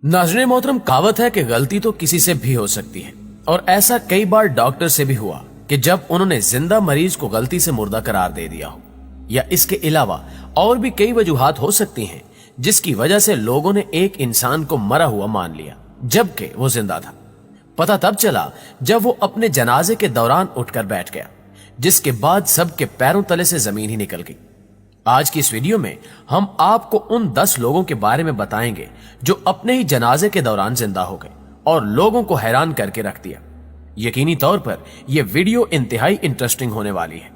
नाज़रीन मोहतरम, कहावत है कि गलती तो किसी से भी हो सकती है और ऐसा कई बार डॉक्टर से भी हुआ कि जब उन्होंने जिंदा मरीज को गलती से मुर्दा करार दे दिया हो, या इसके अलावा और भी कई वजूहात हो सकती हैं जिसकी वजह से लोगों ने एक इंसान को मरा हुआ मान लिया जबकि वो जिंदा था। पता तब चला जब वो अपने जनाजे के दौरान उठकर बैठ गया, जिसके बाद सबके पैरों तले से जमीन ही निकल गई। आज की इस वीडियो में हम आपको उन 10 लोगों के बारे में बताएंगे जो अपने ही जनाजे के दौरान जिंदा हो गए और लोगों को हैरान करके रख दिया। यकीनी तौर पर यह वीडियो इंतहाई इंटरेस्टिंग होने वाली है,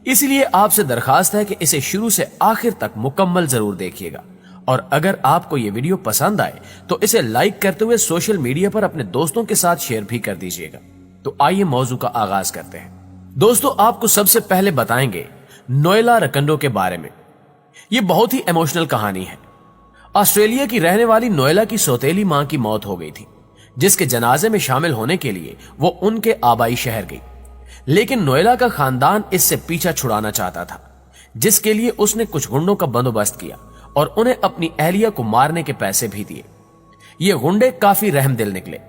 इसलिए आपसे दरखास्त है कि इसे शुरू से आखिर तक मुकम्मल जरूर देखिएगा। और अगर आपको यह वीडियो पसंद आए तो इसे लाइक करते हुए सोशल मीडिया पर अपने दोस्तों के साथ शेयर भी कर दीजिएगा। तो आइए मौजू का आगाज करते हैं। दोस्तों, आपको सबसे पहले बताएंगे नोएला रकंडो के बारे में। यह बहुत ही इमोशनल कहानी है। ऑस्ट्रेलिया की रहने वाली नोएला की सौतेली मां की मौत हो गई थी, जिसके जनाजे में शामिल होने के लिए वो उनके आबाई शहर गई। लेकिन नोएला का खानदान इससे पीछा छुड़ाना चाहता था, जिसके लिए उसने कुछ गुंडों का बंदोबस्त किया और उन्हें अपनी अहलिया को मारने के पैसे भी दिए। ये गुंडे काफी रहमदिल निकले।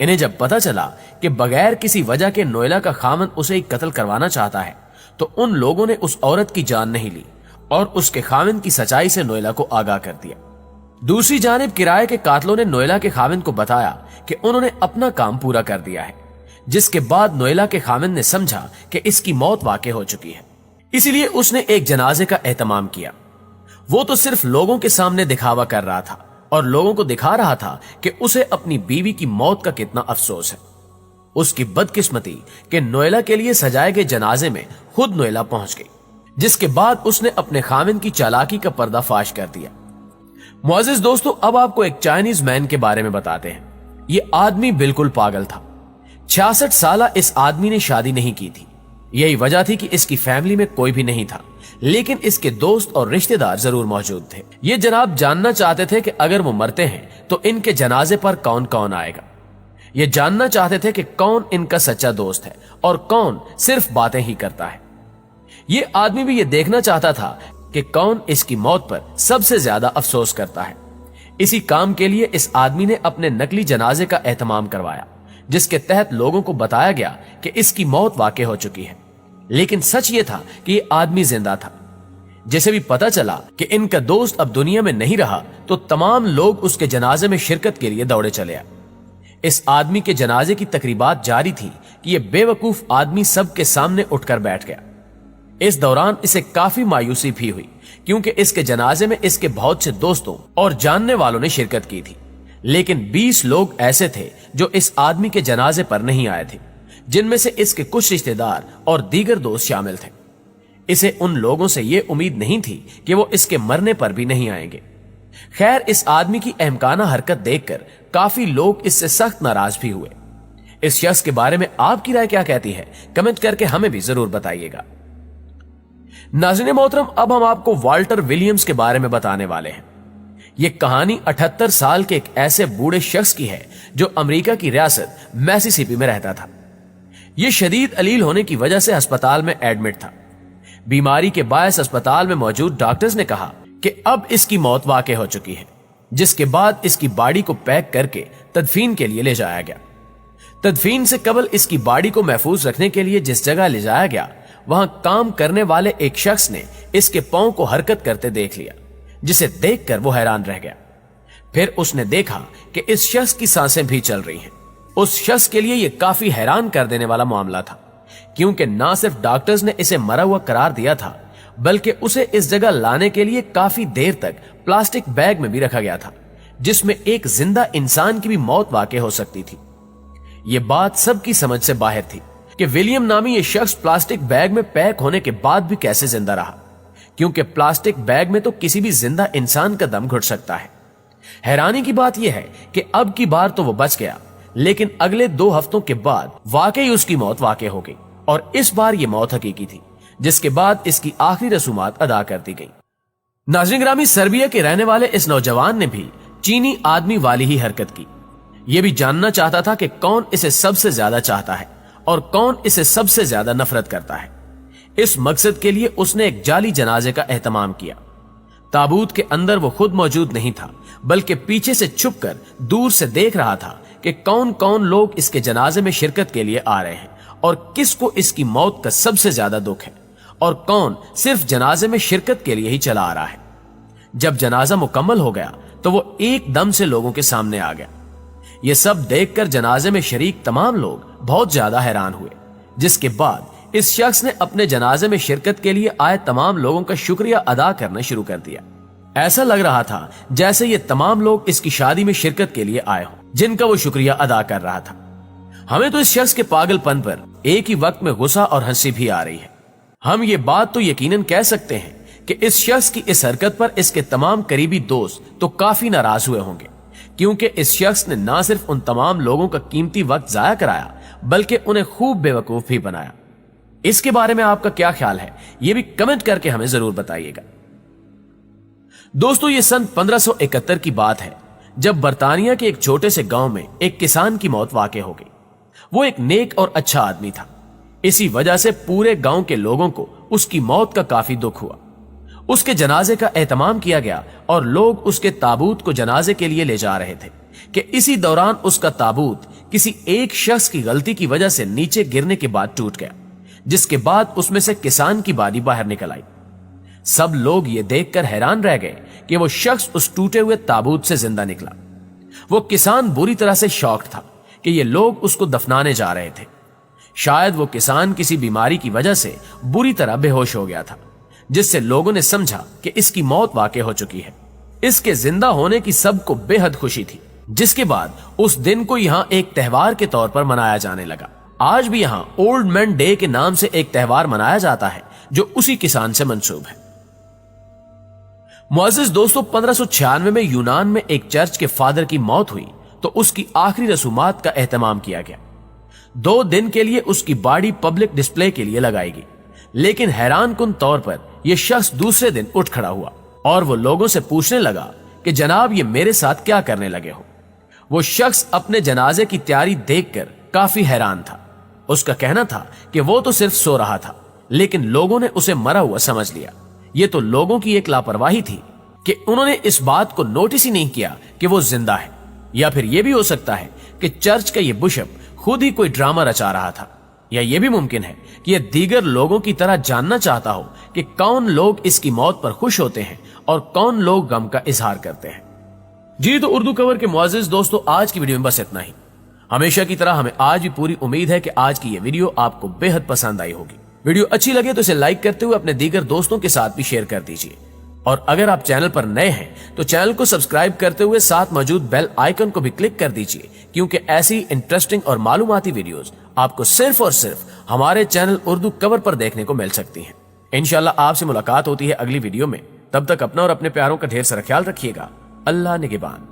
इन्हें जब पता चला कि बगैर किसी वजह के नोएला का खामन उसे ही कत्ल करवाना चाहता है, तो उन लोगों ने उस औरत की जान नहीं ली और उसके खामिन की सच्चाई से नोएला को आगाह कर दिया। दूसरी जानिब किराए के कातलों ने नोएला के खामिन को बताया कि उन्होंने अपना काम पूरा कर दिया है, जिसके बाद नोएला के खामिन ने समझा कि इसकी मौत वाक़ई हो चुकी है, इसलिए उसने एक जनाजे का एहतमाम किया। वो तो सिर्फ लोगों के सामने दिखावा कर रहा था और लोगों को दिखा रहा था कि उसे अपनी बीवी की मौत का कितना अफसोस है। उसकी बदकिस्मती कि नोएला के लिए सजाए गए जनाजे में खुद नोएला पहुंच गई, जिसके बाद उसने अपने खामिन की चालाकी का पर्दाफाश कर दिया। मुअज़्ज़िज़ दोस्तों, अब आपको एक चाइनीज मैन के बारे में बताते हैं। ये आदमी बिल्कुल पागल था। 66 साल इस आदमी ने शादी नहीं की थी। यही वजह थी कि इसकी फैमिली में कोई भी नहीं था, लेकिन इसके दोस्त और रिश्तेदार जरूर मौजूद थे। ये जनाब जानना चाहते थे कि अगर वो मरते हैं तो इनके जनाजे पर कौन कौन आएगा। ये जानना चाहते थे कि कौन इनका सच्चा दोस्त है और कौन सिर्फ बातें ही करता है। ये आदमी भी ये देखना चाहता था कि कौन इसकी मौत पर सबसे ज्यादा अफसोस करता है। इसी काम के लिए इस आदमी ने अपने नकली जनाजे का एहतमाम करवाया, जिसके तहत लोगों को बताया गया कि इसकी मौत वाक़ई हो चुकी है। लेकिन सच ये था कि ये आदमी जिंदा था। जैसे भी पता चला कि इनका दोस्त अब दुनिया में नहीं रहा, तो तमाम लोग उसके जनाजे में शिरकत के लिए दौड़े चले आए। इस आदमी के जनाजे की तकरीबात जारी थी कि यह बेवकूफ आदमी सबके सामने उठकर बैठ गया। इस दौरान इसे काफी मायूसी भी हुई, क्योंकि इसके जनाजे में इसके बहुत से दोस्तों और जानने वालों ने शिरकत की थी। लेकिन 20 लोग ऐसे थे जो इस आदमी के जनाजे पर नहीं आए थे, जिनमें से इसके कुछ रिश्तेदार और दीगर दोस्त शामिल थे। इसे उन लोगों से यह उम्मीद नहीं थी कि वो इसके मरने पर भी नहीं आएंगे। खैर, इस आदमी की अहमकाना हरकत देखकर काफी लोग इससे सख्त नाराज भी हुए। इस शख्स के बारे में आपकी राय क्या कहती है? कमेंट करके हमें भी जरूर बताइएगा। नाज़रीन मोहतरम, अब हम आपको वाल्टर विलियम्स के बारे में बताने वाले हैं। यह कहानी 78 साल के एक ऐसे बूढ़े शख्स की है जो अमेरिका की रियासत मैसिसिपी में रहता था। यह शदीद अलील होने की वजह से अस्पताल में एडमिट था। बीमारी के बायस अस्पताल में मौजूद डॉक्टर्स ने कहा कि अब इसकी मौत वाक़ई हो चुकी है, जिसके बाद इसकी बॉडी को पैक करके तदफीन के लिए ले जाया गया। तदफीन से कबल इसकी बॉडी को महफूज रखने के लिए जिस जगह ले जाया गया, वहां काम करने वाले एक शख्स ने इसके पांव को हरकत करते देख लिया, जिसे देखकर वो हैरान रह गया। फिर उसने देखा कि इस शख्स की सांसें भी चल रही हैं। उस शख्स के लिए यह काफी हैरान कर देने वाला मामला था, क्योंकि ना सिर्फ डॉक्टर्स ने इसे मरा हुआ करार दिया था, बल्कि उसे इस जगह लाने के लिए काफी देर तक प्लास्टिक बैग में भी रखा गया था, जिसमें एक जिंदा इंसान की भी मौत वाक़ई हो सकती थी। यह बात सबकी समझ से बाहर थी कि विलियम नामी यह शख्स प्लास्टिक बैग में पैक होने के बाद भी कैसे जिंदा रहा, क्योंकि प्लास्टिक बैग में तो किसी भी जिंदा इंसान का दम घुट सकता है। हैरानी की बात यह है कि अब की बार तो वो बच गया, लेकिन अगले 2 हफ्तों के बाद वाकई उसकी मौत वाकई हो गई, और इस बार यह मौत हकीकी थी, जिसके बाद इसकी आखिरी रसूमात अदा कर दी गई। नाज़रीन गिरामी, सर्बिया के रहने वाले इस नौजवान ने भी चीनी आदमी वाली ही हरकत की। यह भी जानना चाहता था कि कौन इसे सबसे ज्यादा चाहता है और कौन इसे सबसे ज्यादा नफरत करता है। इस मकसद के लिए उसने एक जाली जनाजे का एहतमाम किया। ताबूत के अंदर वो खुद मौजूद नहीं था, बल्कि पीछे से छुपकर दूर से देख रहा था कि कौन कौन लोग इसके जनाजे में शिरकत के लिए आ रहे हैं और किसको इसकी मौत का सबसे ज्यादा दुख है और कौन सिर्फ जनाजे में शिरकत के लिए ही चला आ रहा है। जब जनाजा मुकम्मल हो गया तो वो एकदम से लोगों के सामने आ गया। ये सब देखकर जनाजे में शरीक तमाम लोग बहुत ज्यादा हैरान हुए, जिसके बाद इस शख्स ने अपने जनाजे में शिरकत के लिए आए तमाम लोगों का शुक्रिया अदा करना शुरू कर दिया। ऐसा लग रहा था जैसे ये तमाम लोग इसकी शादी में शिरकत के लिए आए हों, जिनका वो शुक्रिया अदा कर रहा था। हमें तो इस शख्स के पागलपन पर एक ही वक्त में गुस्सा और हंसी भी आ रही है। हम ये बात तो यकीनन कह सकते हैं कि इस शख्स की इस हरकत पर इसके तमाम करीबी दोस्त तो काफी नाराज हुए होंगे, क्योंकि इस शख्स ने ना सिर्फ उन तमाम लोगों का कीमती वक्त जाया कराया, बल्कि उन्हें खूब बेवकूफ भी बनाया। इसके बारे में आपका क्या ख्याल है, यह भी कमेंट करके हमें जरूर बताइएगा। दोस्तों, ये सन 1571 की बात है, जब बर्तानिया के एक छोटे से गांव में एक किसान की मौत वाक़ हो गई। वो एक नेक और अच्छा आदमी था। इसी वजह से पूरे गांव के लोगों को उसकी मौत का काफी दुख हुआ। उसके जनाजे का एहतमाम किया गया और लोग उसके ताबूत को जनाजे के लिए ले जा रहे थे कि इसी दौरान उसका ताबूत किसी एक शख्स की गलती की वजह से नीचे गिरने के बाद टूट गया, जिसके बाद उसमें से किसान की बादी बाहर निकल आई। सब लोग ये देखकर हैरान रह गए कि वो शख्स उस टूटे हुए ताबूत से जिंदा निकला। वो किसान बुरी तरह से शॉक्ड था कि ये लोग उसको दफनाने जा रहे थे। शायद वो किसान किसी बीमारी की वजह से बुरी तरह बेहोश हो गया था, जिससे लोगों ने समझा कि इसकी मौत वाक़ हो चुकी है। इसके जिंदा होने की सबको बेहद खुशी थी, जिसके बाद उस दिन को यहाँ एक त्योहार के तौर पर मनाया जाने लगा। आज भी यहाँ ओल्ड मैन डे के नाम से एक त्योहार मनाया जाता है, जो उसी किसान से मंसूब है। मुअज़्ज़िज़ दोस्तों, 1596 में यूनान में एक चर्च के फादर की मौत हुई तो उसकी आखिरी रसूमात का एहतमाम किया गया। 2 दिन के लिए उसकी बॉडी पब्लिक डिस्प्ले के लिए लगाई गई, लेकिन हैरान कुन तौर पर यह शख्स दूसरे दिन उठ खड़ा हुआ और वो लोगों से पूछने लगा कि जनाब, ये मेरे साथ क्या करने लगे हो। वो शख्स अपने जनाजे की तैयारी देखकर काफी हैरान था। उसका कहना था कि वो तो सिर्फ सो रहा था, लेकिन लोगों ने उसे मरा हुआ समझ लिया। ये तो लोगों की एक लापरवाही थी कि उन्होंने इस बात को नोटिस ही नहीं किया कि वो जिंदा है। या फिर यह भी हो सकता है कि चर्च का ये बिशप खुद ही कोई ड्रामा रचा रहा था, या यह भी मुमकिन है कि यह दीगर लोगों की तरह जानना चाहता हो कि कौन लोग इसकी मौत पर खुश होते हैं और कौन लोग गम का इजहार करते हैं। जी तो उर्दू कवर के मुअज़्ज़िज़ दोस्तों, आज की वीडियो में बस इतना ही। हमेशा की तरह हमें आज भी पूरी उम्मीद है कि आज की यह वीडियो आपको बेहद पसंद आई होगी। वीडियो अच्छी लगे तो इसे लाइक करते हुए अपने दीगर दोस्तों के साथ भी शेयर कर दीजिए, और अगर आप चैनल पर नए हैं तो चैनल को सब्सक्राइब करते हुए साथ मौजूद बेल आइकन को भी क्लिक कर दीजिए, क्योंकि ऐसी इंटरेस्टिंग और मालूमाती वीडियोस आपको सिर्फ और सिर्फ हमारे चैनल उर्दू कवर पर देखने को मिल सकती हैं। इंशाल्लाह आपसे मुलाकात होती है अगली वीडियो में। तब तक अपना और अपने प्यारों का ढेर सारा ख्याल रखिएगा। अल्लाह निगहबान।